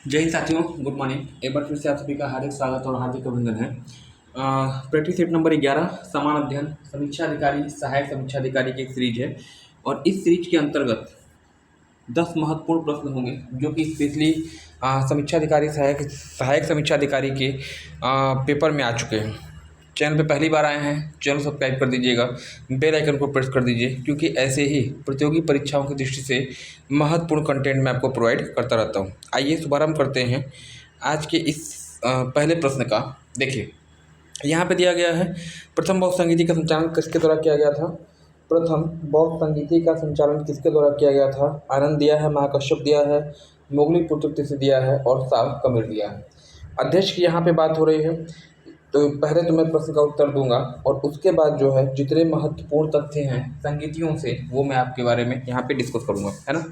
जय हिंद साथियों, good morning. एक बार फिर से आप सभी का हार्दिक स्वागत और हार्दिक अभिनंदन है। प्रैक्टिस सेट नंबर 11 समान अध्ययन समीक्षा अधिकारी सहायक समीक्षा अधिकारी की एक सीरीज है और इस सीरीज के अंतर्गत 10 महत्वपूर्ण प्रश्न होंगे जो कि स्पेशली समीक्षा अधिकारी सहायक समीक्षा अधिकारी के पेपर में आ चुके हैं। चैनल पे पहली बार आए हैं, चैनल सब्सक्राइब कर दीजिएगा, बेल आइकन को प्रेस कर दीजिए, क्योंकि ऐसे ही प्रतियोगी परीक्षाओं की दृष्टि से महत्वपूर्ण कंटेंट मैं आपको प्रोवाइड करता रहता हूँ। आइए शुभारंभ करते हैं आज के इस पहले प्रश्न का। देखिए, यहाँ पे दिया गया है, प्रथम बहुसंगीति का संचालन किसके द्वारा किया गया था? प्रथम बहुसंगीति का संचालन किसके द्वारा किया गया था? आनंद दिया है, महाकश्यप दिया है, मुगली पुत्र से दिया है और साव कबीर दिया है। अध्यक्ष की यहाँ पे बात हो रही है, तो पहले तो मैं प्रश्न का उत्तर दूंगा और उसके बाद जो है जितने महत्वपूर्ण तथ्य हैं संगीतियों से वो मैं आपके बारे में यहाँ पे डिस्कस करूंगा, है ना।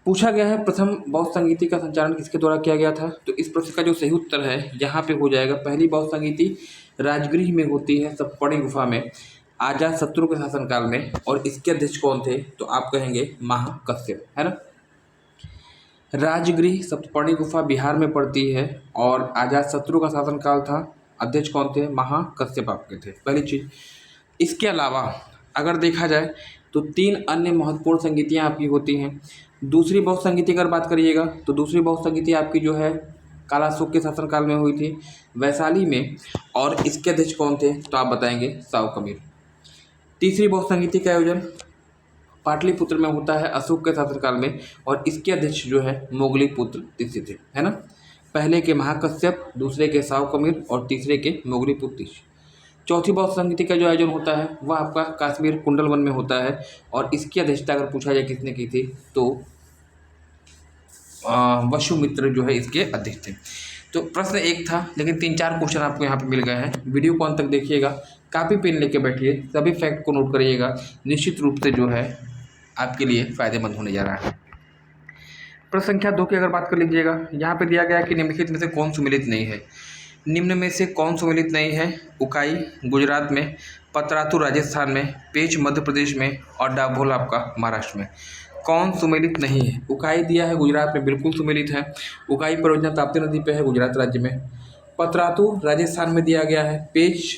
पूछा गया है प्रथम बहुसंगीति का संचालन किसके द्वारा किया गया था, तो इस प्रश्न का जो सही उत्तर है यहाँ पे हो जाएगा, पहली बहुसंगीति राजगृह में होती है, सप्तपर्णी गुफा में, अजातशत्रु के शासनकाल में। और इसके अध्यक्ष कौन थे, तो आप कहेंगे महाकश्यप, है ना। राजगृह सप्तपर्णी गुफा बिहार में पड़ती है और अजातशत्रु का शासनकाल था। अध्यक्ष कौन थे? महाकश्यप आपके थे, पहली चीज। इसके अलावा अगर देखा जाए तो 3 अन्य महत्वपूर्ण संगीतियाँ आपकी होती हैं। दूसरी बहुसंगीति अगर बात करिएगा तो दूसरी बहुसंगीति आपकी जो है कालाशोक के शासनकाल में हुई थी, वैशाली में। और इसके अध्यक्ष कौन थे, तो आप बताएंगे साव कबीर। तीसरी बहुसंगीति का आयोजन पाटलिपुत्र में होता है अशोक के शासनकाल में और इसके अध्यक्ष जो है मोगली पुत्र तीसरे थे, है ना। पहले के महाकश्यप, दूसरे के साव कबीर और तीसरे के मोगली पुत्र। चौथी बहुसंगीति का जो आयोजन होता है वह आपका कश्मीर कुंडलवन में होता है और इसकी अध्यक्षता अगर पूछा जाए किसने की थी, तो वसुमित्र जो है इसके अध्यक्ष थे। तो प्रश्न एक था, लेकिन 3-4 क्वेश्चन आपको यहाँ पे मिल गए हैं। वीडियो को अंत तक देखिएगा, कापी पेन लेके बैठिए, सभी फैक्ट को नोट करिएगा, निश्चित रूप से जो है आपके लिए फायदेमंद होने जा रहा है। प्रश्न संख्या 2 की अगर बात कर लीजिएगा, यहाँ पे दिया गया है कि निम्नलिखित में से कौन सुमेलित नहीं है। निम्न में से कौन सुमेलित नहीं है? उकाई गुजरात में, पतरातू राजस्थान में, पेच मध्य प्रदेश में और डाभोल आपका महाराष्ट्र में। कौन सुमेलित नहीं है? उकाई दिया है गुजरात में, बिल्कुल सुमेलित है। उकाई परियोजना ताप्ती नदी पे है गुजरात राज्य में। पतरातू राजस्थान में दिया गया है। पेच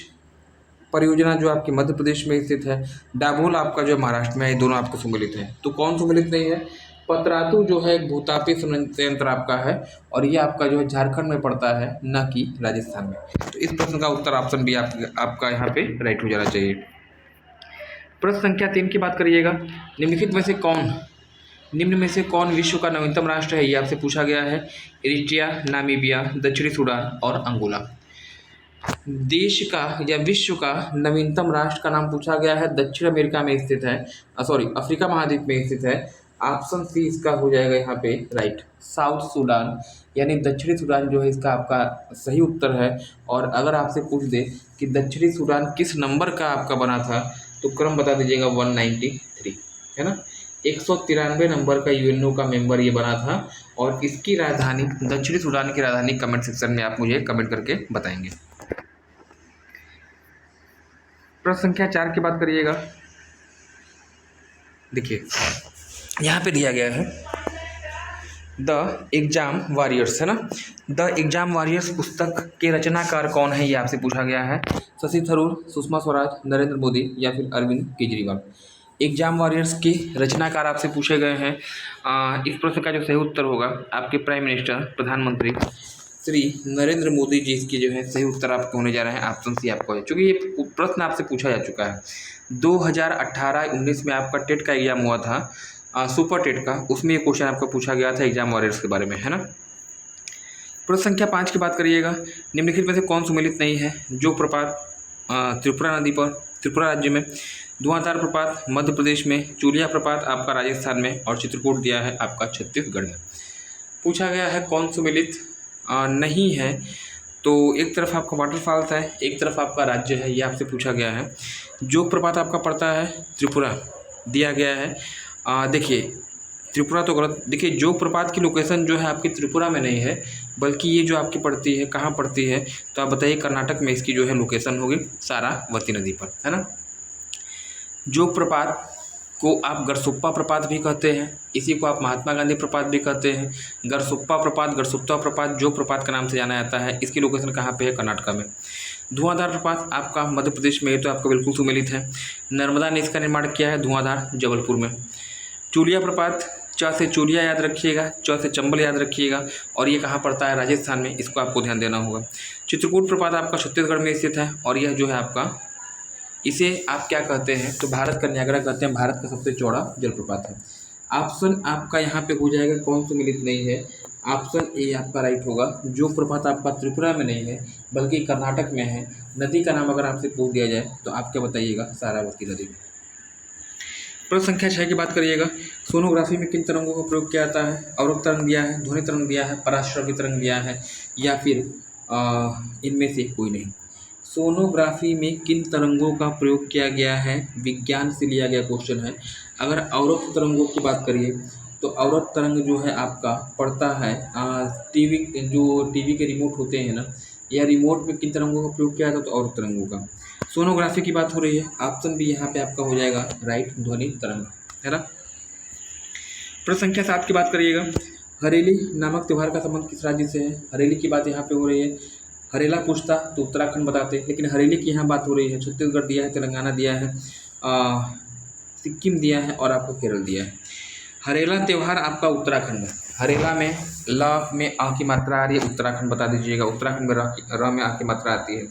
परियोजना जो आपकी मध्य प्रदेश में स्थित है। डाभोल आपका जो महाराष्ट्र में है। ये दोनों आपको सुमेलित हैं। तो कौन सुमेलित नहीं है? पतरातू जो है एक भूतापी संयंत्र आपका है और ये आपका जो है झारखंड में पड़ता है, न कि राजस्थान में। तो इस प्रश्न का उत्तर ऑप्शन बी आपका यहाँ पे राइट हो जाना चाहिए। प्रश्न संख्या 3 की बात करिएगा, निम्न में से कौन विश्व का नवीनतम राष्ट्र है? ये आपसे पूछा गया है। इरिट्रिया, नामीबिया, दक्षिणी सूडान और अंगोला। देश का या विश्व का नवीनतम राष्ट्र का नाम पूछा गया है, दक्षिण अमेरिका में स्थित है, अफ्रीका महाद्वीप में स्थित है। ऑप्शन सी इसका हो जाएगा यहाँ पे राइट, साउथ सूडान, यानी दक्षिणी सूडान जो है इसका आपका सही उत्तर है। और अगर आपसे पूछ दे कि दक्षिणी सूडान किस नंबर का आपका बना था, तो क्रम बता दीजिएगा 193, है ना। 193 नंबर का यूएनओ का मेंबर ये बना था और इसकी राजधानी, दक्षिणी सूडान की राजधानी, कमेंट सेक्शन में आप मुझे कमेंट करके बताएंगे। प्रश्न संख्या 4 की बात करिएगा। देखिए, यहाँ पे दिया गया है द एग्जाम वॉरियर्स, है ना। द एग्जाम वॉरियर्स पुस्तक के रचनाकार कौन है, ये आपसे पूछा गया है। शशि थरूर, सुषमा स्वराज, नरेंद्र मोदी या फिर अरविंद केजरीवाल। एग्जाम वॉरियर्स के रचनाकार आपसे पूछे गए हैं। इस प्रश्न का जो सही उत्तर होगा आपके प्राइम मिनिस्टर, प्रधानमंत्री श्री नरेंद्र मोदी जी, इसकी जो है सही उत्तर आपको होने जा रहा है ऑप्शन सी आपको है, क्योंकि ये प्रश्न आपसे पूछा जा चुका है। 2018-19 में आपका टेट का एग्जाम हुआ था, सुपर टेट का, उसमें ये क्वेश्चन आपको पूछा गया था एग्जाम वॉरियर्स के बारे में, है ना। प्रश्न संख्या 5 की बात करिएगा, निम्नलिखित में से कौन सुमेलित नहीं है? जोग प्रपात त्रिपुरा नदी पर, त्रिपुरा राज्य में, धुआंधार प्रपात मध्य प्रदेश में, चूलिया प्रपात आपका राजस्थान में और चित्रकूट दिया है आपका छत्तीसगढ़ में। पूछा गया है कौन सुमेलित नहीं है, तो एक तरफ आपका वाटरफॉल्स है, एक तरफ आपका राज्य है, ये आपसे पूछा गया है। जोग प्रपात आपका पड़ता है त्रिपुरा, दिया गया है। देखिए, त्रिपुरा तो गलत, देखिए जोग प्रपात की लोकेशन जो है आपकी त्रिपुरा में नहीं है, बल्कि ये जो आपकी पड़ती है, कहाँ पड़ती है, तो आप बताइए। कर्नाटक में इसकी जो है लोकेशन होगी, सारावती नदी पर, है ना। जोग प्रपात को आप गरसुप्पा प्रपात भी कहते हैं, इसी को आप महात्मा गांधी प्रपात भी कहते हैं। गरसुप्पा प्रपात, गरसुप्ता प्रपात जो प्रपात के नाम से जाना जाता है, इसकी लोकेशन कहाँ पे है? कर्नाटक में। धुआंधार प्रपात आपका मध्य प्रदेश में है, तो आपका बिल्कुल सुमेलित है। नर्मदा ने इसका निर्माण किया है धुआंधार, जबलपुर में। चूलिया प्रपात, च से चूलिया याद रखिएगा, च से चंबल याद रखिएगा, और ये कहाँ पड़ता है? राजस्थान में, इसको आपको ध्यान देना होगा। चित्रकूट प्रपात आपका छत्तीसगढ़ में स्थित है, और यह जो है आपका, इसे आप क्या कहते हैं? तो भारत का न्यागरा कहते हैं, भारत का सबसे चौड़ा जलप्रपात है। ऑप्शन आपका यहाँ पे हो जाएगा, कौन सुमेलित नहीं है? ऑप्शन ए आपका राइट होगा। जो प्रपात आपका त्रिपुरा में नहीं है बल्कि कर्नाटक में है, नदी का नाम अगर आपसे पूछ दिया जाए तो आप क्या बताइएगा? सारावती नदी। प्रश्न संख्या 6 की बात करिएगा। सोनोग्राफी में किन तरंगों का प्रयोग किया जाता है? अवरोध तरंग दिया है, ध्वनि तरंग दिया है, पराश्रव्य तरंग दिया है, या फिर इनमें से कोई नहीं। सोनोग्राफी में किन तरंगों का प्रयोग किया गया है? विज्ञान से लिया गया क्वेश्चन है। अगर अवरोध तरंगों की बात करिए तो अवरोध तरंग जो है आपका पड़ता है टीवी, जो टीवी के रिमोट होते हैं ना, या रिमोट में किन तरंगों का प्रयोग किया जाता है? तो अवरोध तरंगों का। सोनोग्राफी की बात हो रही है, ऑप्शन भी यहाँ पे आपका हो जाएगा राइट, ध्वनि तरंग, है ना। प्रश्न संख्या 7 की बात करिएगा। हरेली नामक त्यौहार का संबंध किस राज्य से है? हरेली की बात यहाँ पे हो रही है। हरेला पूछता तो उत्तराखंड बताते, लेकिन हरेली की यहाँ बात हो रही है। छत्तीसगढ़ दिया है, तेलंगाना दिया है, सिक्किम दिया है, और आपको केरल दिया है। हरेला त्यौहार आपका उत्तराखंड में। हरेला में ल में आ की मात्रा आ रही है, उत्तराखंड बता दीजिएगा। उत्तराखंड में र में आ की मात्रा आती है।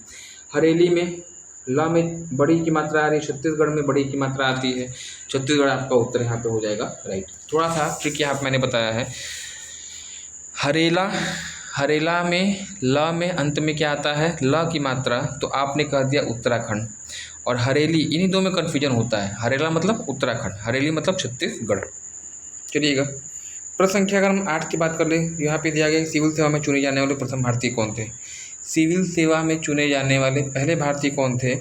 हरेली में ल में बड़ी की मात्रा आ रही है, छत्तीसगढ़ में बड़ी की मात्रा आती है। छत्तीसगढ़ आपका उत्तर यहाँ पे हो जाएगा राइट। थोड़ा सा ट्रिक यहाँ पे मैंने बताया है। हरेला में ल में अंत में क्या आता है? ल की मात्रा, तो आपने कह दिया उत्तराखंड। और हरेली, इन्हीं दो में कन्फ्यूजन होता है। हरेला मतलब उत्तराखंड, हरेली मतलब छत्तीसगढ़। चलिएगा, प्रश्न संख्या अगर हम 8 की बात कर ले, यहाँ पे दिया गया सिविल सेवा में चुने जाने वाले प्रथम भारतीय कौन थे? सिविल सेवा में चुने जाने वाले पहले भारतीय कौन थे?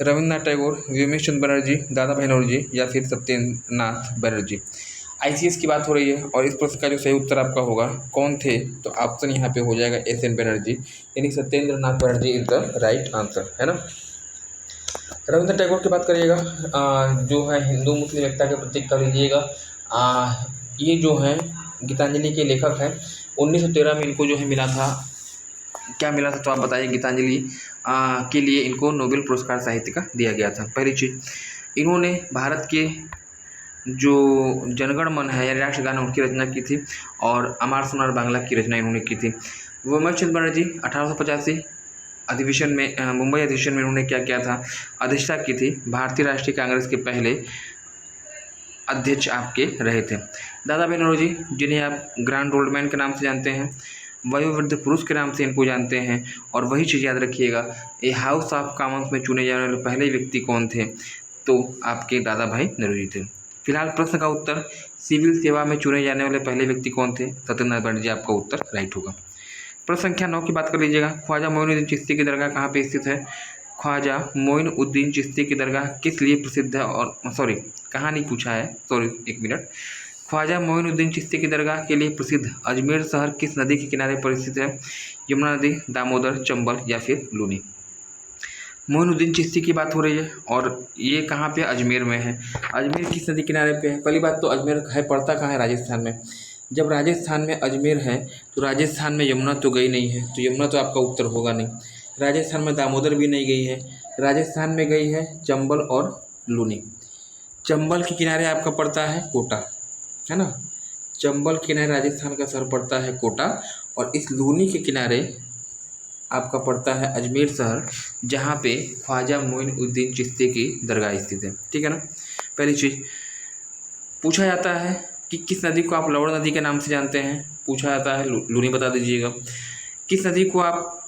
रविन्द्रनाथ टैगोर, व्योमेश चंद्र बनर्जी, दादा भाई नौरोजी, या फिर सत्येंद्रनाथ बनर्जी। आईसीएस की बात हो रही है, और इस प्रश्न का जो सही उत्तर आपका होगा कौन थे, तो ऑप्शन यहाँ पे हो जाएगा एस.एन. बनर्जी, यानी Satyendranath Banerjee is the right answer, है ना। रविन्द्रनाथ टैगोर की बात करिएगा, जो है हिंदू मुस्लिम एकता के प्रतीक कर लीजिएगा। ये जो है गीतांजलि के लेखक हैं। 1913 में इनको जो है मिला था, क्या मिला था तो आप बताइए? गीतांजलि के लिए इनको नोबेल पुरस्कार साहित्य का दिया गया था। पहली चीज़, इन्होंने भारत के जो जनगण मन है या राष्ट्रगान उनकी रचना की थी, और अमार सोनार बांग्ला की रचना इन्होंने की थी। व्योमेश चंद्र बनर्जी 1885 अधिवेशन में, मुंबई अधिवेशन में इन्होंने क्या किया था? अध्यक्षता की थी। भारतीय राष्ट्रीय कांग्रेस के पहले अध्यक्ष आपके रहे थे। दादा भाई नौरोजी, जिन्हें आप ग्रैंड ओल्ड मैन के नाम से जानते हैं, वयोवृद्ध पुरुष के नाम से इनको जानते हैं। और वही चीज़ याद रखिएगा, ये हाउस ऑफ कॉमन्स में चुने जाने वाले पहले व्यक्ति कौन थे? तो आपके दादा भाई नौरोजी थे। फिलहाल प्रश्न का उत्तर, सिविल सेवा में चुने जाने वाले पहले व्यक्ति कौन थे? सत्येंद्रनाथ बनर्जी आपका उत्तर राइट होगा। प्रश्न संख्या 9 की बात कर लीजिएगा। ख्वाजा मोइनुद्दीन चिश्ती की दरगाह कहाँ पे स्थित है? ख्वाजा मोइनुद्दीन चिश्ती की दरगाह किस लिए प्रसिद्ध है? और सॉरी, कहाँ नहीं पूछा है, सॉरी एक मिनट। ख्वाजा मोइनुद्दीन चिश्ती की दरगाह के लिए प्रसिद्ध अजमेर शहर किस नदी के किनारे पर स्थित है? यमुना नदी, दामोदर, चंबल, या फिर लूनी। मोइनुद्दीन चिश्ती की बात हो रही है, और ये कहाँ पे? अजमेर में है। अजमेर किस नदी किनारे पे है? पहली बात तो अजमेर है पड़ता कहाँ है? राजस्थान में। जब राजस्थान में अजमेर है तो राजस्थान में यमुना तो गई नहीं है, तो यमुना तो आपका उत्तर होगा नहीं। राजस्थान में दामोदर भी नहीं गई है। राजस्थान में गई है चंबल और लूनी। चंबल के किनारे आपका पड़ता है कोटा, है ना। चंबल के किनारे राजस्थान का शहर पड़ता है कोटा, और इस लूनी के किनारे आपका पड़ता है अजमेर शहर, जहाँ पे ख्वाजा मोइनुद्दीन चिश्ती की दरगाह स्थित है। ठीक है ना। पहली चीज़ पूछा जाता है कि किस नदी को आप लवण नदी के नाम से जानते हैं? पूछा जाता है, लूनी बता दीजिएगा। किस नदी को आप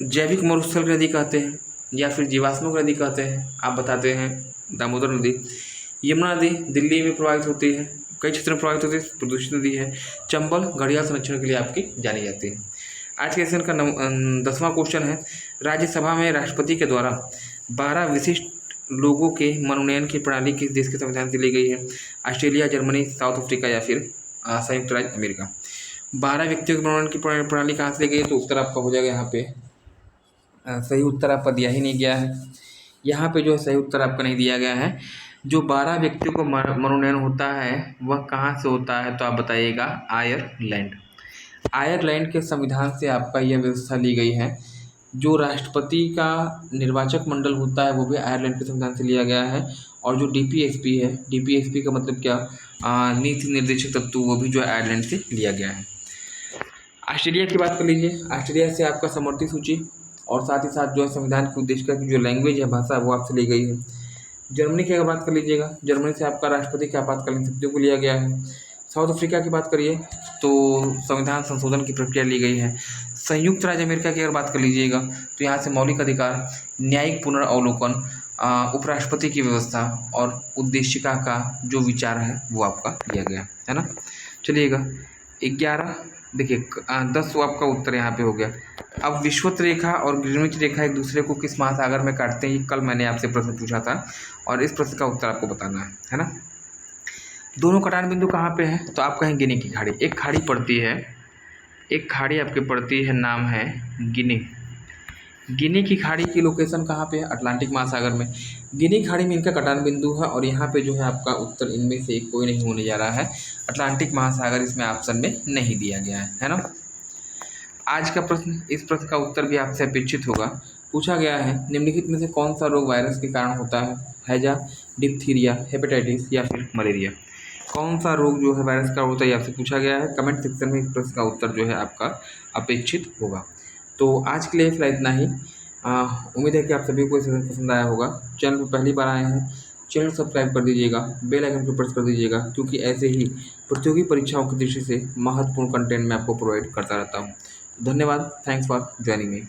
जैविक मरुस्थल नदी कहते हैं या फिर जीवाश्मक नदी कहते हैं? आप बताते हैं दामोदर नदी। यमुना नदी दिल्ली में प्रवाहित होती है, कई क्षेत्रों में प्रवाहित होती है, प्रदूषित नदी है। चंबल घड़ियाल संरक्षण के लिए आपकी जानी जाती है। आज के सेशन का 10वां क्वेश्चन है, राज्यसभा में राष्ट्रपति के द्वारा 12 विशिष्ट लोगों के मनोनयन की प्रणाली किस देश के संविधान से ली गई है? ऑस्ट्रेलिया, जर्मनी, साउथ अफ्रीका, या फिर संयुक्त राज्य अमेरिका। 12 व्यक्तियों के मनोनयन की प्रणाली कहाँ से ली गई है? तो उत्तर आपका हो जाएगा यहाँ पे, सही उत्तर आपका दिया ही नहीं गया है। यहाँ पे जो है सही उत्तर आपका नहीं दिया गया है। जो 12 व्यक्तियों को मनोनयन होता है वह कहाँ से होता है, तो आप बताइएगा आयरलैंड। आयरलैंड के संविधान से आपका यह व्यवस्था ली गई है। जो राष्ट्रपति का निर्वाचक मंडल होता है वो भी आयरलैंड के संविधान से लिया गया है। और जो डीपीएसपी है, डीपीएसपी का मतलब क्या, नीति निर्देशक तत्व, वो भी जो है आयरलैंड से लिया गया है। ऑस्ट्रेलिया की बात कर लीजिए। ऑस्ट्रेलिया से आपका समवर्ती सूची और साथ ही साथ जो है संविधान के उद्देश्य का जो लैंग्वेज है, भाषा, वो आपसे ली गई है। जर्मनी की अगर बात कर लीजिएगा, जर्मनी से आपका राष्ट्रपति के आपातकालीन शक्तियों को लिया गया है। साउथ अफ्रीका की बात करिए तो संविधान संशोधन की प्रक्रिया ली गई है। संयुक्त राज्य अमेरिका की अगर बात कर लीजिएगा तो यहाँ से मौलिक अधिकार, न्यायिक पुनर्वलोकन, उपराष्ट्रपति की व्यवस्था और उद्देशिका का जो विचार है वो आपका दिया गया है ना। चलिएगा 11, देखिए 10 वो आपका उत्तर यहाँ पे हो गया। अब विषुवत रेखा और ग्रीनविच रेखा एक दूसरे को किस महासागर में काटते हैं, कल मैंने आपसे प्रश्न पूछा था और इस प्रश्न का उत्तर आपको बताना है ना। दोनों कटान बिंदु कहाँ पे हैं, तो आप कहें गिनी की खाड़ी। एक खाड़ी पड़ती है, एक खाड़ी आपकी पड़ती है, नाम है गिनी। गिनी की खाड़ी की लोकेशन कहाँ पे है, अटलांटिक महासागर में। गिनी खाड़ी में इनका कटान बिंदु है और यहाँ पे जो है आपका उत्तर इनमें से कोई नहीं होने जा रहा है। अटलांटिक महासागर इसमें ऑप्शन में नहीं दिया गया है ना। आज का प्रश्न, इस प्रश्न का उत्तर भी आपसे अपेक्षित होगा। पूछा गया है निम्नलिखित में से कौन सा रोग वायरस के कारण होता है, हैजा, डिप्थीरिया, हेपेटाइटिस या फिर मलेरिया। कौन सा रोग जो है वायरस का होता है, आपसे पूछा गया है। कमेंट सेक्शन में इस प्रश्न का उत्तर जो है आपका अपेक्षित होगा। तो आज के लिए फिलहाल इतना ही। उम्मीद है कि आप सभी को ये सेशन पसंद आया होगा। चैनल पर पहली बार आए हैं, चैनल सब्सक्राइब कर दीजिएगा, बेल आइकन को प्रेस कर दीजिएगा, क्योंकि ऐसे ही प्रतियोगी परीक्षाओं की दृष्टि से महत्वपूर्ण कंटेंट मैं आपको प्रोवाइड करता रहता हूँ। धन्यवाद। Thanks for joining me.